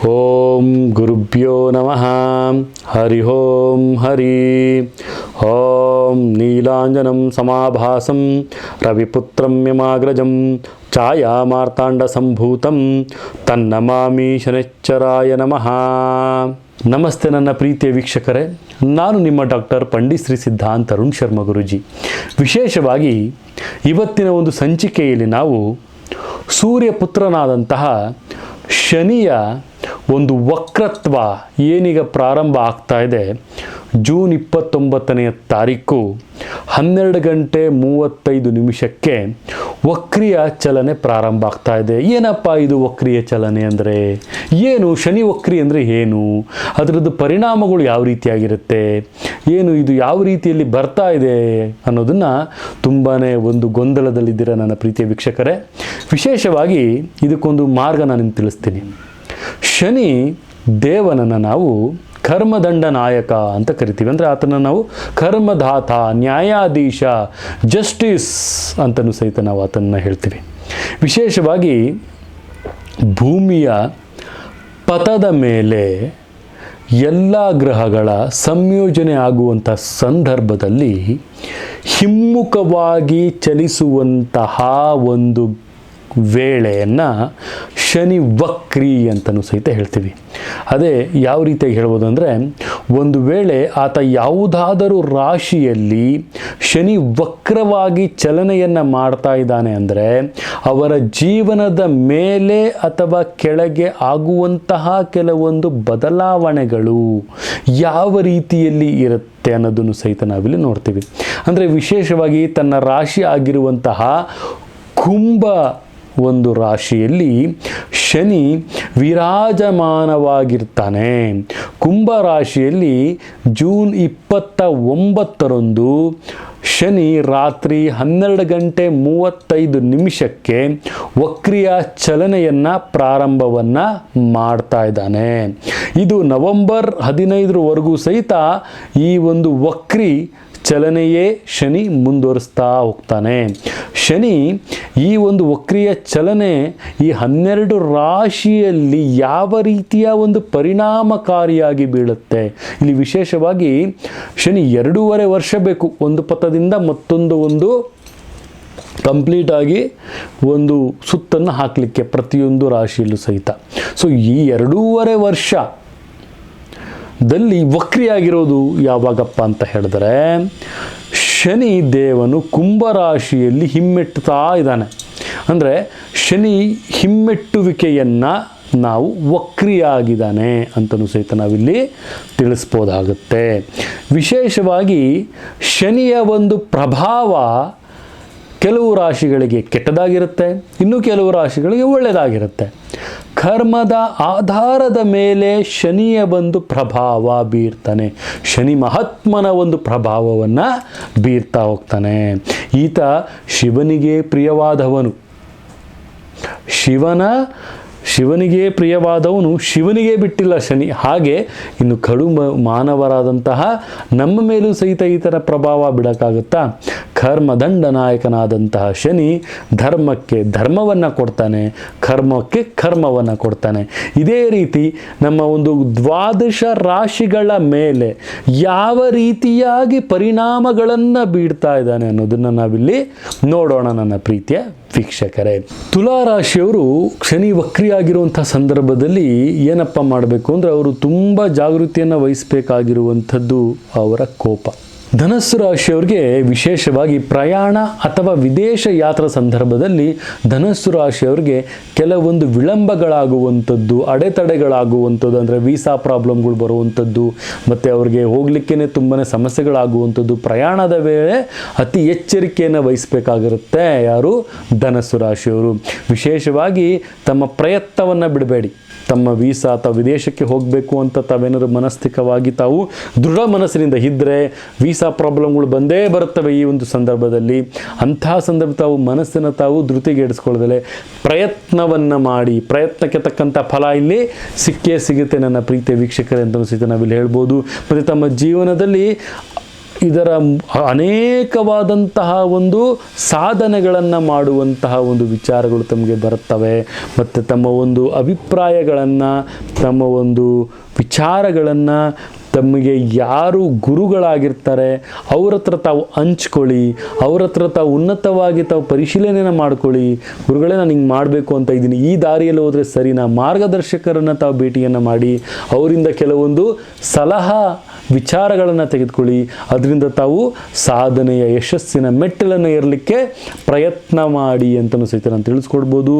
ಓಂ ಗುರುಭ್ಯೋ ನಮಃ. ಹರಿ ಓಂ ಹರಿ ಓಂ. ನೀಲಾಂಜನಂ ಸಮಾಭಾಸಂ ರವಿಪುತ್ರಂ ಯಮಾಗ್ರಜಂ ಛಾಯಾ ಮಾರ್ತಾಂಡ ಸಂಭೂತಂ ತನ್ನಮಾಮಿ ಶನೈಶ್ಚರಾಯ ನಮಃ. ನಮಸ್ತೆ ನನ್ನ ಪ್ರೀತಿಯ ವೀಕ್ಷಕರೇ, ನಾನು ನಿಮ್ಮ ಡಾಕ್ಟರ್ ಪಂಡಿತ್ ಶ್ರೀ ಸಿದ್ಧಾಂತ ಅರುಣ್ ಶರ್ಮ ಗುರುಜಿ. ವಿಶೇಷವಾಗಿ ಇವತ್ತಿನ ಒಂದು ಸಂಚಿಕೆಯಲ್ಲಿ ನಾವು ಸೂರ್ಯಪುತ್ರನಾದಂತಹ ಶನಿಯ ಒಂದು ವಕ್ರತ್ವ ಏನೀಗ ಪ್ರಾರಂಭ ಆಗ್ತಾ ಇದೆ, ಜೂನ್ 29ನೇ ತಾರೀಕು 12:35 ವಕ್ರಿಯ ಚಲನೆ ಪ್ರಾರಂಭ ಆಗ್ತಾ ಇದೆ. ಏನಪ್ಪ ಇದು ವಕ್ರಿಯ ಚಲನೆ ಅಂದರೆ ಏನು? ಶನಿ ವಕ್ರಿ ಅಂದರೆ ಏನು? ಅದರದ್ದು ಪರಿಣಾಮಗಳು ಯಾವ ರೀತಿಯಾಗಿರುತ್ತೆ, ಏನು ಇದು ಯಾವ ರೀತಿಯಲ್ಲಿ ಬರ್ತಾ ಇದೆ ಅನ್ನೋದನ್ನು ತುಂಬಾ ಒಂದು ಗೊಂದಲದಲ್ಲಿದ್ದೀರ ನನ್ನ ಪ್ರೀತಿಯ ವೀಕ್ಷಕರೇ. ವಿಶೇಷವಾಗಿ ಇದಕ್ಕೊಂದು ಮಾರ್ಗ ನಾನು ನಿಮ್ಗೆ ತಿಳಿಸ್ತೀನಿ. ಶನಿ ದೇವನನ್ನು ನಾವು ಕರ್ಮದಂಡ ನಾಯಕ ಅಂತ ಕರಿತೀವಿ. ಅಂದರೆ ಆತನ ನಾವು ಕರ್ಮದಾತ, ನ್ಯಾಯಾಧೀಶ, ಜಸ್ಟಿಸ್ ಅಂತಲೂ ಸಹಿತ ನಾವು ಆತನನ್ನು ಹೇಳ್ತೀವಿ. ವಿಶೇಷವಾಗಿ ಭೂಮಿಯ ಪಥದ ಮೇಲೆ ಎಲ್ಲ ಗ್ರಹಗಳ ಸಂಯೋಜನೆ ಆಗುವಂಥ ಸಂದರ್ಭದಲ್ಲಿ ಹಿಮ್ಮುಖವಾಗಿ ಚಲಿಸುವಂತಹ ಒಂದು ವೇಳೆಯನ್ನು ಶನಿ ವಕ್ರಿ ಅಂತಲೂ ಸಹಿತ ಹೇಳ್ತೀವಿ. ಅದೇ ಯಾವ ರೀತಿಯಾಗಿ ಹೇಳ್ಬೋದು ಅಂದರೆ, ಒಂದು ವೇಳೆ ಆತ ಯಾವುದಾದರೂ ರಾಶಿಯಲ್ಲಿ ಶನಿ ವಕ್ರವಾಗಿ ಚಲನೆಯನ್ನು ಮಾಡ್ತಾ ಇದ್ದಾನೆ ಅಂದರೆ ಅವರ ಜೀವನದ ಮೇಲೆ ಅಥವಾ ಕೆಳಗೆ ಆಗುವಂತಹ ಕೆಲವೊಂದು ಬದಲಾವಣೆಗಳು ಯಾವ ರೀತಿಯಲ್ಲಿ ಇರುತ್ತೆ ಅನ್ನೋದನ್ನು ಸಹಿತ ನಾವಿಲ್ಲಿ ನೋಡ್ತೀವಿ. ಅಂದರೆ ವಿಶೇಷವಾಗಿ ತನ್ನ ರಾಶಿ ಆಗಿರುವಂತಹ ಕುಂಭ ಒಂದು ರಾಶಿಯಲ್ಲಿ ಶನಿ ವಿರಾಜಮಾನವಾಗಿರ್ತಾನೆ. ಕುಂಭ ರಾಶಿಯಲ್ಲಿ ಜೂನ್ 29ರಂದು ಶನಿ ರಾತ್ರಿ 12:35 ವಕ್ರಿಯ ಚಲನೆಯನ್ನು ಪ್ರಾರಂಭವನ್ನು ಮಾಡ್ತಾ ಇದ್ದಾನೆ. ಇದು ನವೆಂಬರ್ 15ರವರೆಗೂ ಸಹಿತ ಈ ಒಂದು ವಕ್ರಿ ಚಲನೆಯೇ ಶನಿ ಮುಂದುವರಿಸ್ತಾ ಹೋಗ್ತಾನೆ. ಶನಿ ಈ ಒಂದು ವಕ್ರಿಯ ಚಲನೆ ಈ 12 ರಾಶಿಯಲ್ಲಿ ಯಾವ ರೀತಿಯ ಒಂದು ಪರಿಣಾಮಕಾರಿಯಾಗಿ ಬೀಳುತ್ತೆ. ಇಲ್ಲಿ ವಿಶೇಷವಾಗಿ ಶನಿ 2.5 ವರ್ಷ ಬೇಕು ಒಂದು ಪಥದಿಂದ ಮತ್ತೊಂದು ಕಂಪ್ಲೀಟಾಗಿ ಒಂದು ಸುತ್ತನ್ನು ಹಾಕಲಿಕ್ಕೆ ಪ್ರತಿಯೊಂದು ರಾಶಿಯಲ್ಲೂ ಸಹಿತ. ಸೊ ಈ 2.5 ವರ್ಷ ದಲ್ಲಿ ವಕ್ರಿಯಾಗಿರೋದು ಯಾವಾಗಪ್ಪ ಅಂತ ಹೇಳಿದ್ರೆ, ಶನಿ ದೇವನು ಕುಂಭರಾಶಿಯಲ್ಲಿ ಹಿಮ್ಮೆಟ್ಟುತ್ತಾ ಇದ್ದಾನೆ. ಅಂದರೆ ಶನಿ ಹಿಮ್ಮೆಟ್ಟುವಿಕೆಯನ್ನು ನಾವು ವಕ್ರಿಯಾಗಿದ್ದಾನೆ ಅಂತಲೂ ಸಹಿತ ನಾವಿಲ್ಲಿ ತಿಳಿಸ್ಬೋದಾಗುತ್ತೆ. ವಿಶೇಷವಾಗಿ ಶನಿಯ ಒಂದು ಪ್ರಭಾವ ಕೆಲವು ರಾಶಿಗಳಿಗೆ ಕೆಟ್ಟದಾಗಿರುತ್ತೆ, ಇನ್ನು ಕೆಲವು ರಾಶಿಗಳಿಗೆ ಒಳ್ಳೆಯದಾಗಿರುತ್ತೆ. ಕರ್ಮದ ಆಧಾರದ ಮೇಲೆ ಶನಿಯ ಒಂದು ಪ್ರಭಾವ ಬೀರ್ತಾನೆ. ಶನಿ ಮಹಾತ್ಮನ ಒಂದು ಪ್ರಭಾವವನ್ನು ಬೀರ್ತಾ ಹೋಗ್ತಾನೆ. ಈತ ಶಿವನಿಗೆ ಪ್ರಿಯವಾದವನು. ಶಿವನಿಗೆ ಪ್ರಿಯವಾದವನು ಶಿವನಿಗೆ ಬಿಟ್ಟಿಲ್ಲ ಶನಿ. ಹಾಗೆ ಇನ್ನು ಕಡು ಮಾನವರಾದಂತಹ ನಮ್ಮ ಮೇಲೂ ಸಹಿತ ಈತನ ಪ್ರಭಾವ ಬಿಡೋಕ್ಕಾಗುತ್ತಾ? ಕರ್ಮದಂಡ ನಾಯಕನಾದಂತಹ ಶನಿ ಧರ್ಮಕ್ಕೆ ಧರ್ಮವನ್ನು ಕೊಡ್ತಾನೆ, ಕರ್ಮಕ್ಕೆ ಕರ್ಮವನ್ನು ಕೊಡ್ತಾನೆ. ಇದೇ ರೀತಿ ನಮ್ಮ ಒಂದು 12 ರಾಶಿಗಳ ಮೇಲೆ ಯಾವ ರೀತಿಯಾಗಿ ಪರಿಣಾಮಗಳನ್ನು ಬೀರ್ತಾ ಇದ್ದಾನೆ ಅನ್ನೋದನ್ನು ನಾವಿಲ್ಲಿ ನೋಡೋಣ ನನ್ನ ಪ್ರೀತಿಯ ವೀಕ್ಷಕರೇ. ತುಲಾ ರಾಶಿಯವರು ಶನಿ ವಕ್ರಿಯಾಗಿರುವಂಥ ಸಂದರ್ಭದಲ್ಲಿ ಏನಪ್ಪ ಮಾಡಬೇಕು ಅಂದರೆ, ಅವರು ತುಂಬ ಜಾಗೃತಿಯನ್ನು ವಹಿಸಬೇಕಾಗಿರುವಂಥದ್ದು ಅವರ ಕೋಪ. ಧನಸ್ಸು ರಾಶಿಯವರಿಗೆ ವಿಶೇಷವಾಗಿ ಪ್ರಯಾಣ ಅಥವಾ ವಿದೇಶ ಯಾತ್ರಾ ಸಂದರ್ಭದಲ್ಲಿ ಧನಸ್ಸು ರಾಶಿಯವರಿಗೆ ಕೆಲವೊಂದು ವಿಳಂಬಗಳಾಗುವಂಥದ್ದು, ಅಡೆತಡೆಗಳಾಗುವಂಥದ್ದು, ಅಂದರೆ ವೀಸಾ ಪ್ರಾಬ್ಲಮ್ಗಳು ಬರುವಂಥದ್ದು, ಮತ್ತು ಅವ್ರಿಗೆ ಹೋಗಲಿಕ್ಕೇ ತುಂಬಾ ಸಮಸ್ಯೆಗಳಾಗುವಂಥದ್ದು. ಪ್ರಯಾಣದ ವೇಳೆ ಅತಿ ಎಚ್ಚರಿಕೆಯನ್ನು ವಹಿಸಬೇಕಾಗಿರುತ್ತೆ ಯಾರು? ಧನಸ್ಸು ರಾಶಿಯವರು. ವಿಶೇಷವಾಗಿ ತಮ್ಮ ಪ್ರಯತ್ನವನ್ನು ಬಿಡಬೇಡಿ. ತಮ್ಮ ವೀಸಾ ಅಥವಾ ವಿದೇಶಕ್ಕೆ ಹೋಗಬೇಕು ಅಂತ ತಾವೇನಾದ್ರು ಮನಸ್ಥಿಕವಾಗಿ ತಾವು ದೃಢ ಮನಸ್ಸಿನಿಂದ ಇದ್ದರೆ ವೀಸಾ ಪ್ರಾಬ್ಲಮ್ಗಳು ಬಂದೇ ಬರುತ್ತವೆ ಈ ಒಂದು ಸಂದರ್ಭದಲ್ಲಿ. ಅಂತಹ ಸಂದರ್ಭ ತಾವು ಮನಸ್ಸನ್ನು ತಾವು ಧೃತಿಗೆಡಿಸ್ಕೊಳ್ಳದಲೆ ಪ್ರಯತ್ನವನ್ನು ಮಾಡಿ, ಪ್ರಯತ್ನಕ್ಕೆ ತಕ್ಕಂಥ ಫಲ ಇಲ್ಲಿ ಸಿಕ್ಕೇ ಸಿಗುತ್ತೆ ನನ್ನ ಪ್ರೀತಿಯ ವೀಕ್ಷಕರೇ ಅಂತ ಸಹಿತ ನಾವಿಲ್ಲಿ ಹೇಳ್ಬೋದು. ಮತ್ತು ತಮ್ಮ ಜೀವನದಲ್ಲಿ ಇದರ ಅನೇಕವಾದಂತಹ ಒಂದು ಸಾಧನೆಗಳನ್ನು ಮಾಡುವಂತಹ ಒಂದು ವಿಚಾರಗಳು ತಮಗೆ ಬರುತ್ತವೆ. ಮತ್ತು ತಮ್ಮ ಒಂದು ಅಭಿಪ್ರಾಯಗಳನ್ನು, ತಮ್ಮ ಒಂದು ವಿಚಾರಗಳನ್ನು ತಮಗೆ ಯಾರು ಗುರುಗಳಾಗಿರ್ತಾರೆ ಅವ್ರ ಹತ್ರ ತಾವು ಹಂಚ್ಕೊಳ್ಳಿ, ಅವ್ರ ಹತ್ರ ತಾವು ಉನ್ನತವಾಗಿ ತಾವು ಪರಿಶೀಲನೆಯನ್ನು ಮಾಡ್ಕೊಳ್ಳಿ. ಗುರುಗಳೇ, ನಾನು ಹಿಂಗೆ ಮಾಡಬೇಕು ಅಂತ ಇದ್ದೀನಿ, ಈ ದಾರಿಯಲ್ಲಿ ಹೋದರೆ ಸರಿನಾ? ಮಾರ್ಗದರ್ಶಕರನ್ನು ತಾವು ಭೇಟಿಯನ್ನು ಮಾಡಿ ಅವರಿಂದ ಕೆಲವೊಂದು ಸಲಹಾ ವಿಚಾರಗಳನ್ನು ತೆಗೆದುಕೊಳ್ಳಿ. ಅದರಿಂದ ತಾವು ಸಾಧನೆಯ ಯಶಸ್ಸಿನ ಮೆಟ್ಟಲನ್ನು ಏರಲಿಕ್ಕೆ ಪ್ರಯತ್ನ ಮಾಡಿ ಅಂತಲೂ ಸಹಿತ ನಾನು ತಿಳಿಸ್ಕೊಡ್ಬೋದು.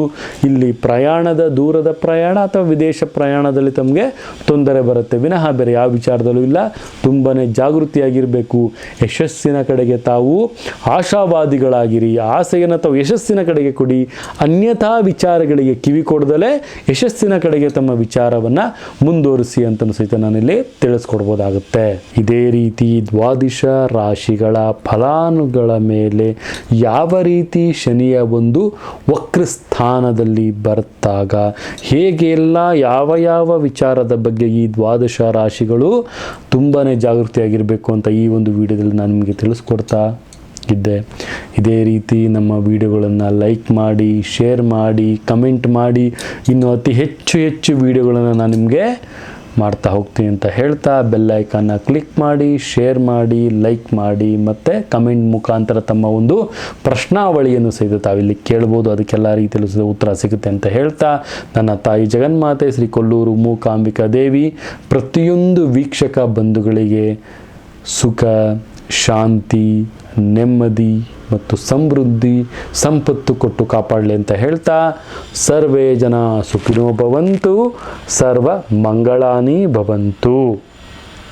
ಇಲ್ಲಿ ದೂರದ ಪ್ರಯಾಣ ಅಥವಾ ವಿದೇಶ ಪ್ರಯಾಣದಲ್ಲಿ ತಮಗೆ ತೊಂದರೆ ಬರುತ್ತೆ ವಿನಃ ಬೇರೆ ಯಾವ ವಿಚಾರದಲ್ಲೂ ಇಲ್ಲ. ತುಂಬಾ ಜಾಗೃತಿಯಾಗಿರಬೇಕು. ಯಶಸ್ಸಿನ ಕಡೆಗೆ ತಾವು ಆಶಾವಾದಿಗಳಾಗಿರಿ. ಆಸೆಯನ್ನು ತಾವು ಯಶಸ್ಸಿನ ಕಡೆಗೆ ಕೊಡಿ. ಅನ್ಯಥಾ ವಿಚಾರಗಳಿಗೆ ಕಿವಿ ಕೊಡದಲೇ ಯಶಸ್ಸಿನ ಕಡೆಗೆ ತಮ್ಮ ವಿಚಾರವನ್ನು ಮುಂದುವರಿಸಿ ಅಂತಲೂ ಸಹಿತ ನಾನಿಲ್ಲಿ ತಿಳಿಸ್ಕೊಡ್ಬೋದಾಗುತ್ತೆ. ಇದೇ ರೀತಿ ದ್ವಾದಶ ರಾಶಿಗಳ ಫಲಾನುಗಳ ಮೇಲೆ ಯಾವ ರೀತಿ ಶನಿಯ ಒಂದು ವಕ್ರಸ್ಥಾನದಲ್ಲಿ ಬರ್ತಾಗ ಹೇಗೆಲ್ಲ ಯಾವ ವಿಚಾರದ ಬಗ್ಗೆ ಈ ದ್ವಾದಶ ರಾಶಿಗಳು ತುಂಬಾ ಜಾಗೃತಿಯಾಗಿರಬೇಕು ಅಂತ ಈ ಒಂದು ವಿಡಿಯೋದಲ್ಲಿ ನಾನು ನಿಮಗೆ ತಿಳಿಸ್ಕೊಡ್ತಾ ಇದ್ದೆ. ಇದೇ ರೀತಿ ನಮ್ಮ ವಿಡಿಯೋಗಳನ್ನು ಲೈಕ್ ಮಾಡಿ, ಶೇರ್ ಮಾಡಿ, ಕಮೆಂಟ್ ಮಾಡಿ, ಇನ್ನು ಅತಿ ಹೆಚ್ಚು ವಿಡಿಯೋಗಳನ್ನು ನಾನು ನಿಮಗೆ ಮಾಡ್ತಾ ಹೋಗ್ತೀನಿ ಅಂತ ಹೇಳ್ತಾ ಬೆಲ್ ಐಕಾನ್ನ ಕ್ಲಿಕ್ ಮಾಡಿ, ಶೇರ್ ಮಾಡಿ, ಲೈಕ್ ಮಾಡಿ ಮತ್ತು ಕಮೆಂಟ್ ಮುಖಾಂತರ ತಮ್ಮ ಒಂದು ಪ್ರಶ್ನಾವಳಿಯನ್ನು ಸಹಿತ ತಾವಿಲ್ಲಿ ಕೇಳ್ಬೋದು. ಅದಕ್ಕೆಲ್ಲ ರೀತಿಯಲ್ಲೂ ಸಹ ಉತ್ತರ ಸಿಗುತ್ತೆ ಅಂತ ಹೇಳ್ತಾ ನನ್ನ ತಾಯಿ ಜಗನ್ಮಾತೆ ಶ್ರೀ ಕೊಲ್ಲೂರು ಮೂಕಾಂಬಿಕಾ ದೇವಿ ಪ್ರತಿಯೊಂದು ವೀಕ್ಷಕ ಬಂಧುಗಳಿಗೆ ಸುಖ, ಶಾಂತಿ, ನೆಮ್ಮದಿ ಮತ್ತು ಸಮೃದ್ಧಿ, ಸಂಪತ್ತು ಕೊಟ್ಟು ಕಾಪಾಡಲಿ ಅಂತ ಹೇಳ್ತಾ ಸರ್ವೇ ಜನ ಸುಖಿನೋ ಭವಂತು, ಸರ್ವ ಮಂಗಳಾನಿ ಭವಂತು.